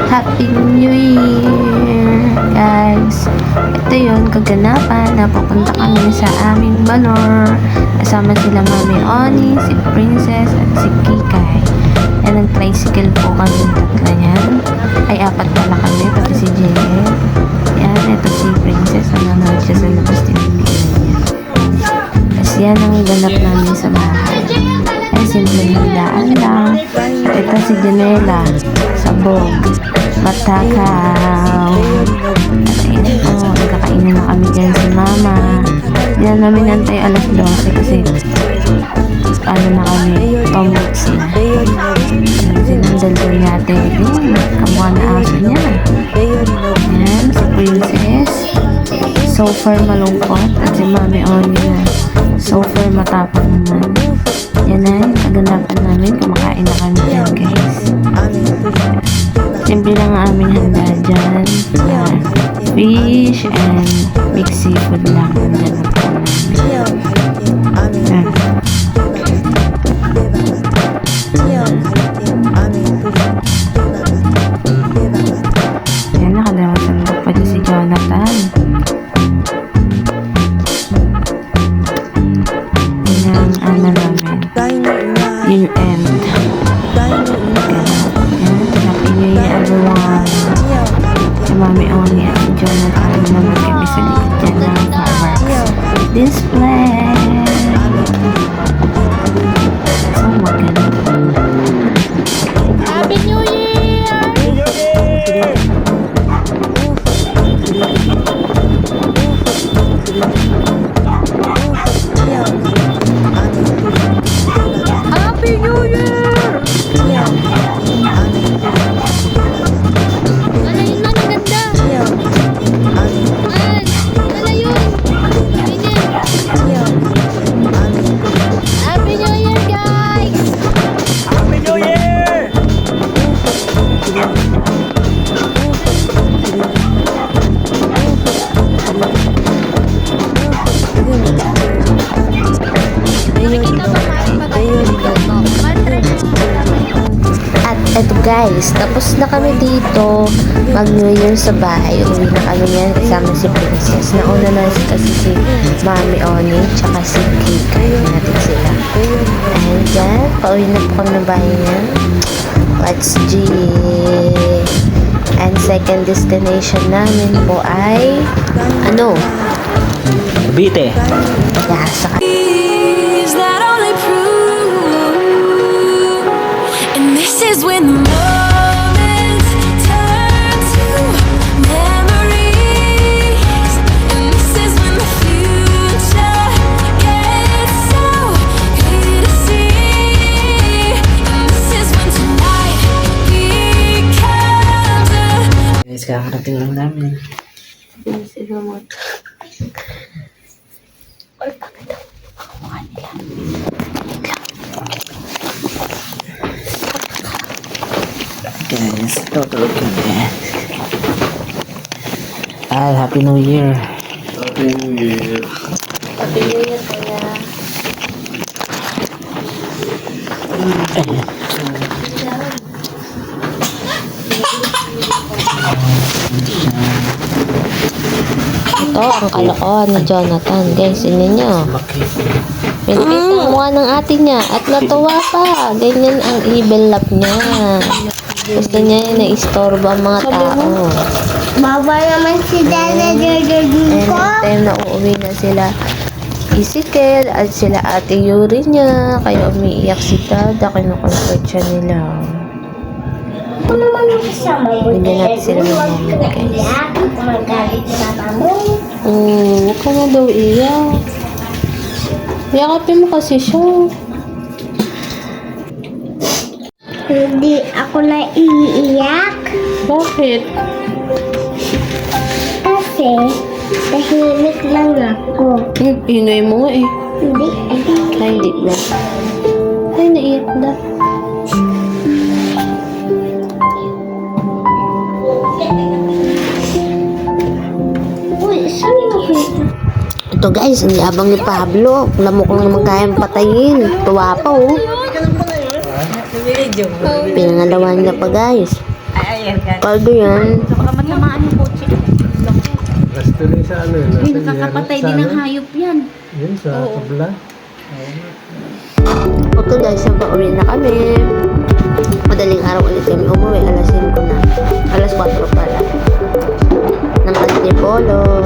Happy New Year, guys. Ito yun, kaganapan. Napupunta kami sa aming Balor. Kasama sila Mami Oni, si Princess, at si Kikay. Yan, nag-tricycle po kami tatla yan. Ay, apat pala kami, pati si Jay. Yan, ito si Princess. Nanonood siya sa labas tinigil niya. Tapos yan ang ganap namin sa bahay. Ay, simple handaan lang. Ito si Janela, sabog, matakaw. At ayun po, nagkakainan na kami dyan si Mama. Yan namin nantay alas 12 kasi paano na kami, tombox na. Sinandal po natin. Kamukha na aso niya. Yan, si Princess. So far malungkot. At si Mami Oni na so far matapang naman. Yan na yung kaganapan namin. Kumakain na kami dyan, guys. Simple lang ang aming handa dyan. Fish and mixed seafood lang. Handa na po namin. Yan, nakadawang sandok pa dyan si Jonathan. Yan ang ano namin. Year end. Happy New Year, everyone. Si Mami Oni at si Jonathan naman kami sa likod dyan ng fireworks display. So maganda. Happy New Year! Happy New Year! Eto guys, tapos na kami dito mag New Year sa bahay. Uwi na kami niyan kasama si Princess. Nauna na kasi si Mami Oni tsaka si Kikay. Natin sila. Ayan dyan, pauwi na po kami ng bahay niya. Let's G. And second destination namin po ay ano? Cavite. Yeah, sa is when the moments turn to memories, and this is when the future gets so clear to see, and this is when tonight becomes a Guys, kakarating lang namin. sila mo. Ay, bakit ako? Kakuha nila. Guys, tutulog kami. Happy New Year. Happy New Year. Happy New Year, kuya. Ito ang kalokohan ni Jonathan. Guys, yun niyo. Pinakita ang mukha ng ate niya at natuwa pa. Ganyan ang evil lap niya. Gusto niya yung na-istorbo ang mga tao. Baba naman si Dada Jojo ko. And time na uuwi na sila Isikel at sila ate Yuri niya. Kaya umiiyak si Dada. Kinukomfort siya nila. Ako naman yung kasama mo. Bigyan natin sila ng moment, guys. Kumagalit sa mama mo. Oo, huwag ka na daw iyak. Yakapin mo kasi siya. Hindi ako na iiyak. Bakit? Kasi tahimik lang ako. Ingay mo nga eh. Hindi. Ay, hindi na. Ay, naiyak na. Uy, saan yung Ito guys, ang yabang ni Pablo. Lamok lang naman kayang patayin. Tuwa pa oh. Pinangalawan niya pa guys. airgun. Kaldo yan. Baka matamaan yung kotse. Gasto rin sa ano yun. Hindi, nakakapatay din ng hayop yan. Yun, sa Oo. tabla. Okay guys, nagpa-uwi na kami. Madaling araw ulit kami umuwi. Alas 5 na. Alas 4 pala. Ng Antipolo.